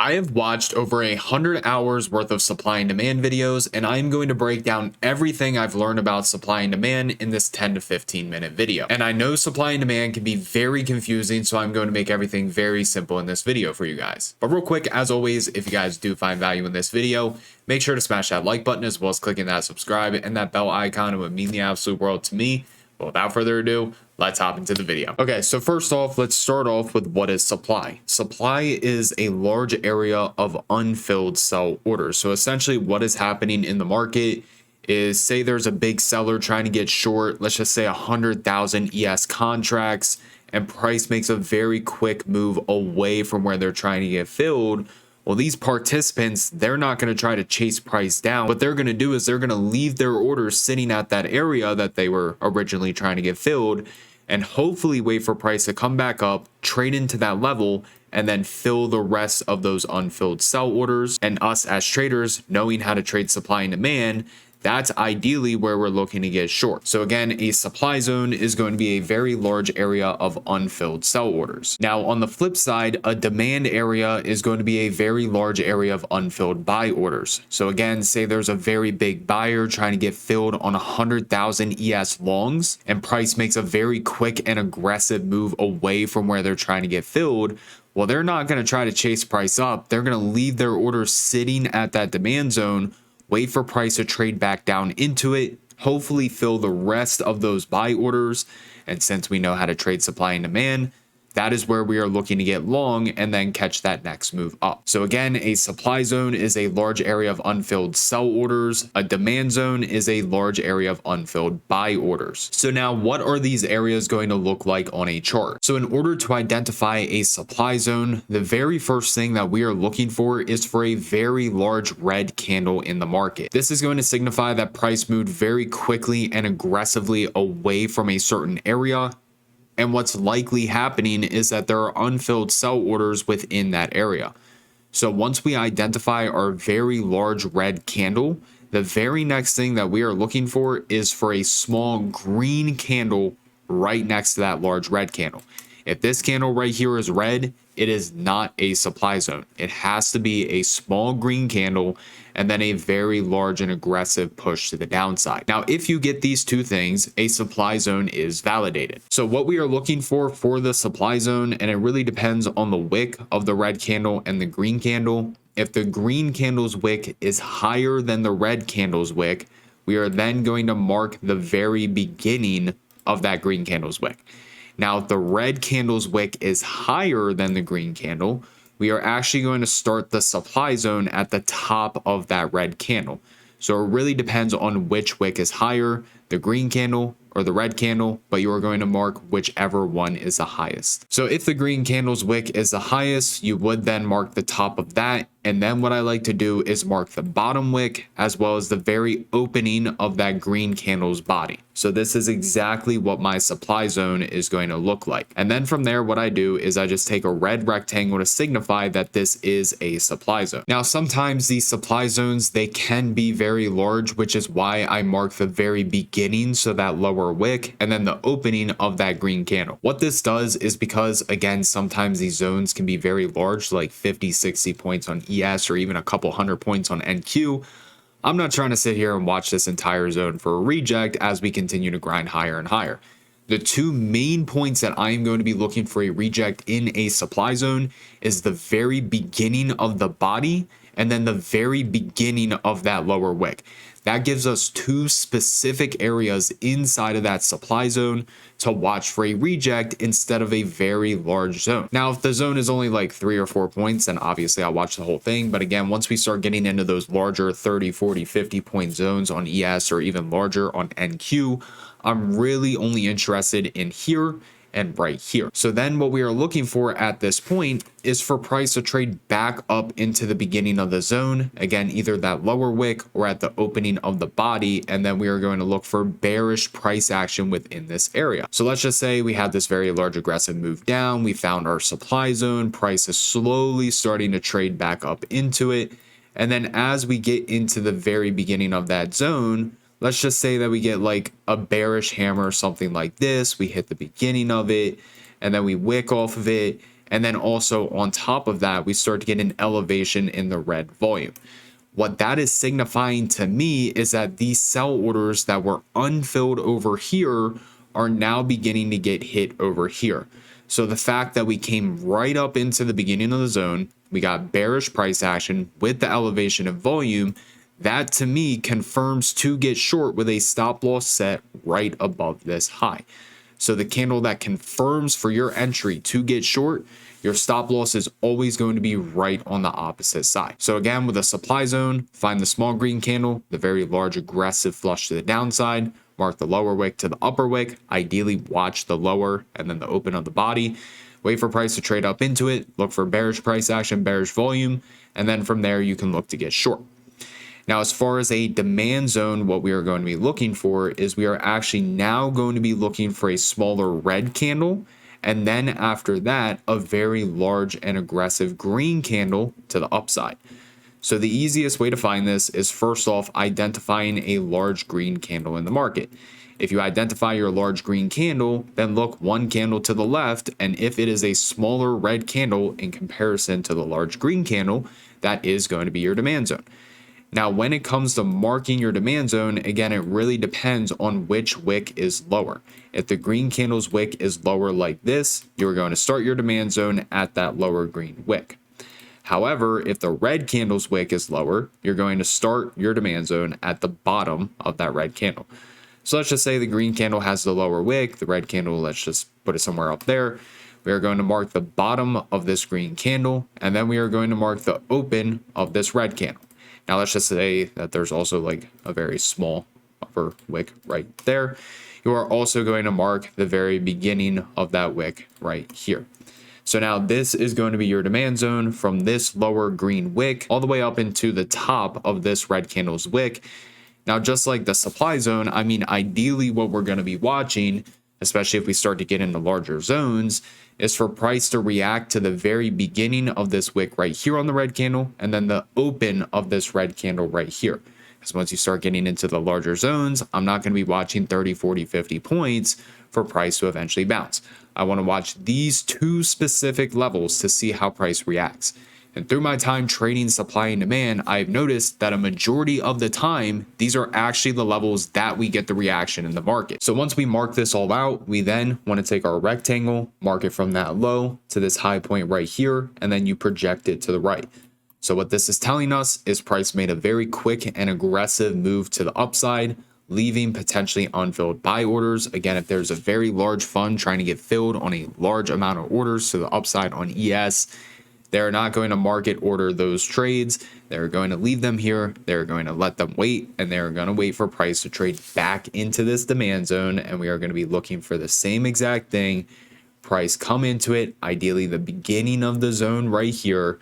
I have watched over 100 hours worth of supply and demand videos, and I'm going to break down everything I've learned about supply and demand in this 10 to 15 minute video. And I know supply and demand can be very confusing, so I'm going to make everything very simple in this video for you guys. But real quick, as always, if you guys do find value in this video, make sure to smash that like button as well as clicking that subscribe and that bell icon. It would mean the absolute world to me. But without further ado, let's hop into the video. Okay, so first off, let's start off with what is supply. Supply is a large area of unfilled sell orders. So essentially what is happening in the market is, say there's a big seller trying to get short, let's just say 100,000 ES contracts, and price makes a very quick move away from where they're trying to get filled. Well, these participants, they're not going to try to chase price down. What they're going to do is they're going to leave their orders sitting at that area that they were originally trying to get filled and hopefully wait for price to come back up, trade into that level, and then fill the rest of those unfilled sell orders. And us as traders, knowing how to trade supply and demand, that's ideally where we're looking to get short. So again, a supply zone is going to be a very large area of unfilled sell orders. Now, on the flip side, a demand area is going to be a very large area of unfilled buy orders. So again, say there's a very big buyer trying to get filled on 100,000 ES longs, and price makes a very quick and aggressive move away from where they're trying to get filled. Well, they're not going to try to chase price up. They're going to leave their orders sitting at that demand zone, wait for price to trade back down into it, hopefully fill the rest of those buy orders. And since we know how to trade supply and demand, that is where we are looking to get long and then catch that next move up. So again, a supply zone is a large area of unfilled sell orders. A demand zone is a large area of unfilled buy orders. So now what are these areas going to look like on a chart? So in order to identify a supply zone, the very first thing that we are looking for is for a very large red candle in the market. This is going to signify that price moved very quickly and aggressively away from a certain area. And what's likely happening is that there are unfilled sell orders within that area. So once we identify our very large red candle, the very next thing that we are looking for is for a small green candle right next to that large red candle. If this candle right here is red, it is not a supply zone. It has to be a small green candle and then a very large and aggressive push to the downside. Now, if you get these two things, a supply zone is validated. So what we are looking for the supply zone, and it really depends on the wick of the red candle and the green candle. If the green candle's wick is higher than the red candle's wick, we are then going to mark the very beginning of that green candle's wick. Now, if the red candle's wick is higher than the green candle, we are actually going to start the supply zone at the top of that red candle. So it really depends on which wick is higher, the green candle or the red candle, but you are going to mark whichever one is the highest. So if the green candle's wick is the highest, you would then mark the top of that. And then what I like to do is mark the bottom wick as well as the very opening of that green candle's body. So this is exactly what my supply zone is going to look like. And then from there, what I do is I just take a red rectangle to signify that this is a supply zone. Now, sometimes these supply zones, they can be very large, which is why I mark the very beginning, so that lower wick, and then the opening of that green candle. What this does is, because again, sometimes these zones can be very large, like 50, 60 points on ES or even a couple hundred points on NQ. I'm not trying to sit here and watch this entire zone for a reject as we continue to grind higher and higher. The two main points that I am going to be looking for a reject in a supply zone is the very beginning of the body and then the very beginning of that lower wick. That gives us two specific areas inside of that supply zone to watch for a reject instead of a very large zone. Now, if the zone is only like 3 or 4 points, then obviously I'll watch the whole thing. But again, once we start getting into those larger 30, 40, 50 point zones on ES or even larger on NQ, I'm really only interested in here and right here. So then what we are looking for at this point is for price to trade back up into the beginning of the zone. Again, either that lower wick or at the opening of the body. And then we are going to look for bearish price action within this area. So let's just say we had this very large aggressive move down. We found our supply zone. Price is slowly starting to trade back up into it. And then as we get into the very beginning of that zone, let's just say that we get like a bearish hammer or something like this. We hit the beginning of it and then we wick off of it. And then also on top of that, we start to get an elevation in the red volume. What that is signifying to me is that these sell orders that were unfilled over here are now beginning to get hit over here. So the fact that we came right up into the beginning of the zone, we got bearish price action with the elevation of volume, that to me confirms to get short with a stop loss set right above this high. So the candle that confirms for your entry to get short, your stop loss is always going to be right on the opposite side. So again, with a supply zone, find the small green candle, the very large aggressive flush to the downside, mark the lower wick to the upper wick, ideally watch the lower and then the open of the body, wait for price to trade up into it, look for bearish price action, bearish volume, and then from there you can look to get short. Now, as far as a demand zone, what we are going to be looking for is we are actually now going to be looking for a smaller red candle. And then after that, a very large and aggressive green candle to the upside. So the easiest way to find this is first off, identifying a large green candle in the market. If you identify your large green candle, then look one candle to the left. And if it is a smaller red candle in comparison to the large green candle, that is going to be your demand zone. Now, when it comes to marking your demand zone, again, it really depends on which wick is lower. If the green candle's wick is lower like this, you're going to start your demand zone at that lower green wick. However, if the red candle's wick is lower, you're going to start your demand zone at the bottom of that red candle. So let's just say the green candle has the lower wick, the red candle, let's just put it somewhere up there. We are going to mark the bottom of this green candle, and then we are going to mark the open of this red candle. Now, let's just say that there's also like a very small upper wick right there. You are also going to mark the very beginning of that wick right here. So now this is going to be your demand zone from this lower green wick all the way up into the top of this red candle's wick. Now, just like the supply zone, I mean, ideally what we're going to be watching, especially if we start to get into larger zones, is for price to react to the very beginning of this wick right here on the red candle, and then the open of this red candle right here. Because once you start getting into the larger zones, I'm not going to be watching 30, 40, 50 points for price to eventually bounce. I want to watch these two specific levels to see how price reacts. And through my time trading supply and demand, I've noticed that a majority of the time, these are actually the levels that we get the reaction in the market. So once we mark this all out, we then want to take our rectangle, mark it from that low to this high point right here, and then you project it to the right. So what this is telling us is price made a very quick and aggressive move to the upside, leaving potentially unfilled buy orders. Again, if there's a very large fund trying to get filled on a large amount of orders to the upside on ES, they're not going to market order those trades. They're going to leave them here. They're going to let them wait, and they're going to wait for price to trade back into this demand zone. And we are going to be looking for the same exact thing. Price come into it, ideally the beginning of the zone right here.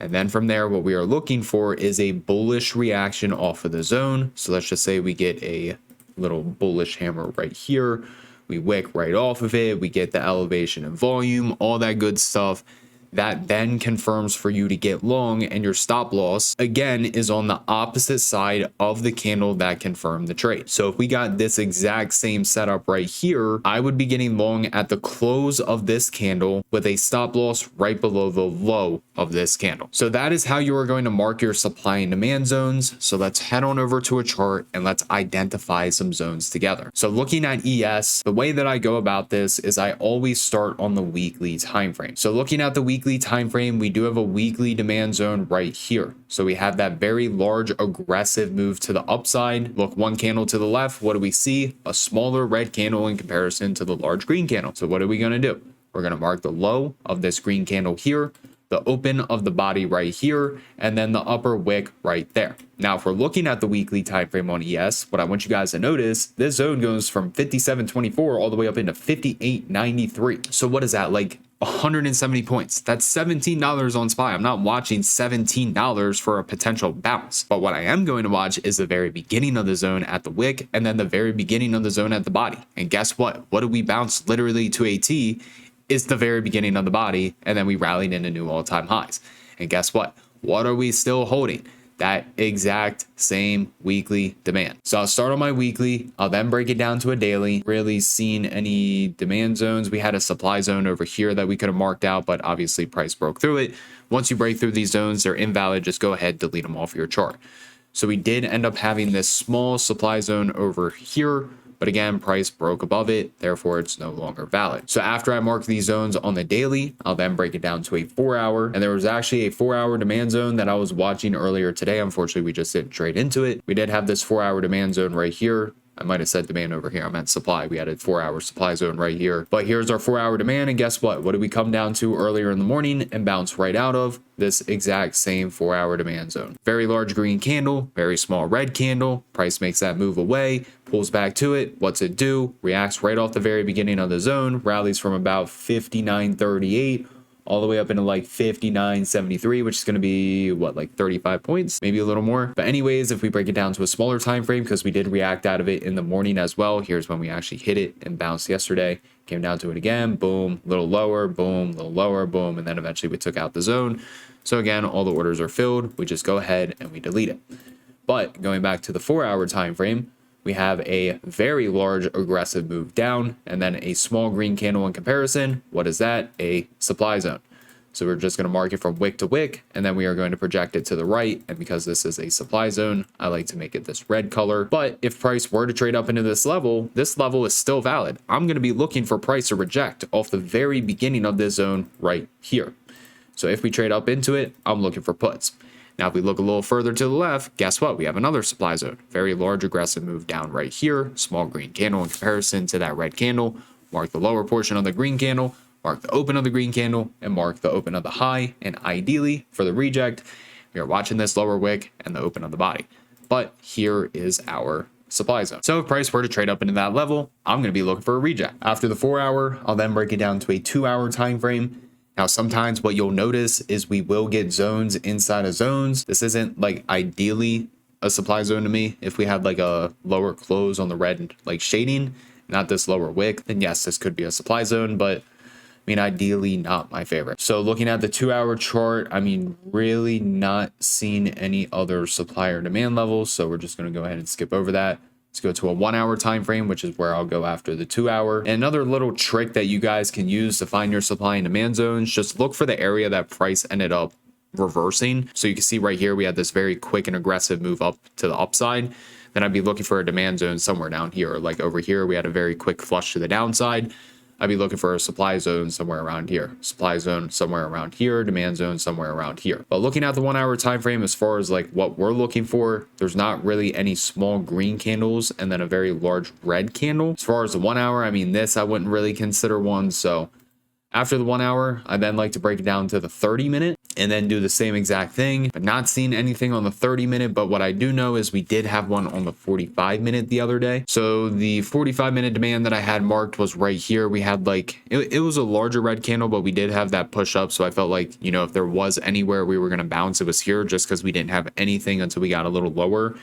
And then from there, what we are looking for is a bullish reaction off of the zone. So let's just say we get a little bullish hammer right here. We wick right off of it. We get the elevation and volume, all that good stuff. That then confirms for you to get long, and your stop loss again is on the opposite side of the candle that confirmed the trade. So if we got this exact same setup right here, I would be getting long at the close of this candle with a stop loss right below the low of this candle. So that is how you are going to mark your supply and demand zones. So let's head on over to a chart and let's identify some zones together. So looking at ES, the way that I go about this is I always start on the weekly time frame. So looking at the weekly time frame, we do have a weekly demand zone right here. So we have that very large aggressive move to the upside. Look, one candle to the left, what do we see? A smaller red candle in comparison to the large green candle. So what are we going to do? We're going to mark the low of this green candle here, the open of the body right here, and then the upper wick right there. Now, if we're looking at the weekly time frame on ES, what I want you guys to notice, this zone goes from 57.24 all the way up into 58.93. So what is that, like 170 points? That's $17 on SPY. I'm not watching $17 for a potential bounce. But what I am going to watch is the very beginning of the zone at the wick, and then the very beginning of the zone at the body. And guess what? What did we bounce literally to a T? Is the very beginning of the body, and then we rallied into new all-time highs. And guess what? What are we still holding? that exact same weekly demand. So I'll start on my weekly. I'll then break it down to a daily. Really seen any demand zones. We had a supply zone over here that we could have marked out, but obviously price broke through it. Once you break through these zones, they're invalid. Just go ahead, delete them off your chart. So we did end up having this small supply zone over here, but again, price broke above it, therefore it's no longer valid. So after I mark these zones on the daily, I'll then break it down to a 4 hour. And there was actually a 4 hour demand zone that I was watching earlier today. Unfortunately, we just didn't trade into it. We did have this 4 hour demand zone right here. I might have said demand over here. I meant supply. We had a 4 hour supply zone right here. But here's our 4 hour demand. And guess what? What did we come down to earlier in the morning and bounce right out of? This exact same 4 hour demand zone. Very large green candle, very small red candle. Price makes that move away, pulls back to it. What's it do? Reacts right off the very beginning of the zone, rallies from about 59.38 all the way up into like 59.73, which is going to be what, like 35 points, maybe a little more. But anyways, if we break it down to a smaller time frame, because we did react out of it in the morning as well, here's when we actually hit it and bounced yesterday. Came down to it again, boom, a little lower, boom, a little lower, boom, and then eventually we took out the zone. So again, all the orders are filled. We just go ahead and we delete it. But going back to the 4 hour time frame, we have a very large aggressive move down and then a small green candle in comparison. What is that? A supply zone. So we're just going to mark it from wick to wick, and then we are going to project it to the right. And because this is a supply zone, I like to make it this red color. But if price were to trade up into this level is still valid. I'm going to be looking for price to reject off the very beginning of this zone right here. So if we trade up into it, I'm looking for puts. Now, if we look a little further to the left, guess what? We have another supply zone. Very large aggressive move down right here. Small green candle in comparison to that red candle. Mark the lower portion of the green candle, mark the open of the green candle, and mark the open of the high. And ideally, for the reject, we are watching this lower wick and the open of the body. But here is our supply zone. So if price were to trade up into that level, I'm going to be looking for a reject. After the 4 hour, I'll then break it down to a 2 hour time frame. Now, sometimes what you'll notice is we will get zones inside of zones. This isn't like ideally a supply zone to me. If we had like a lower close on the red like shading, not this lower wick, then yes, this could be a supply zone, but I mean, ideally not my favorite. So looking at the 2 hour chart, I mean, really not seeing any other supply or demand levels. So we're just going to go ahead and skip over that. Let's go to a 1 hour time frame, which is where I'll go after the 2 hour. And another little trick that you guys can use to find your supply and demand zones, just look for the area that price ended up reversing. So you can see right here, we had this very quick and aggressive move up to the upside. Then I'd be looking for a demand zone somewhere down here. Like over here, we had a very quick flush to the downside. I'd be looking for a supply zone somewhere around here, supply zone somewhere around here, demand zone somewhere around here. But looking at the 1 hour time frame, as far as like what we're looking for, there's not really any small green candles and then a very large red candle. As far as the 1 hour, I mean, this I wouldn't really consider one. So after the 1 hour, I then like to break it down to the 30-minute and then do the same exact thing, but not seeing anything on the 30-minute. But what I do know is we did have one on the 45-minute the other day. So the 45-minute demand that I had marked was right here. We had like, it was a larger red candle, but we did have that push up. So I felt like, you know, if there was anywhere we were going to bounce, it was here, just because we didn't have anything until we got a little lower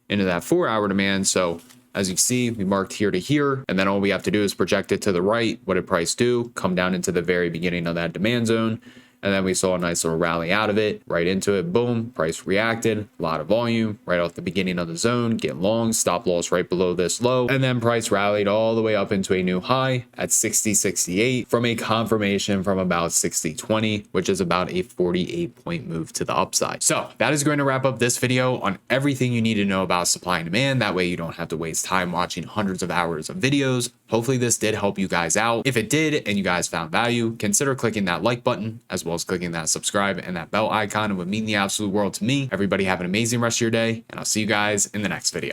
into that 4 hour demand. So as you can see, we marked here to here, and then all we have to do is project it to the right. What did price do? Come down into the very beginning of that demand zone. And then we saw a nice little rally out of it, right into it. Boom, price reacted, a lot of volume right off the beginning of the zone, get long, stop loss right below this low. And then price rallied all the way up into a new high at 60.68 from a confirmation from about 60.20, which is about a 48-point move to the upside. So that is going to wrap up this video on everything you need to know about supply and demand. That way you don't have to waste time watching hundreds of hours of videos. Hopefully this did help you guys out. If it did and you guys found value, consider clicking that like button as well as clicking that subscribe and that bell icon. It would mean the absolute world to me. Everybody have an amazing rest of your day, and I'll see you guys in the next video.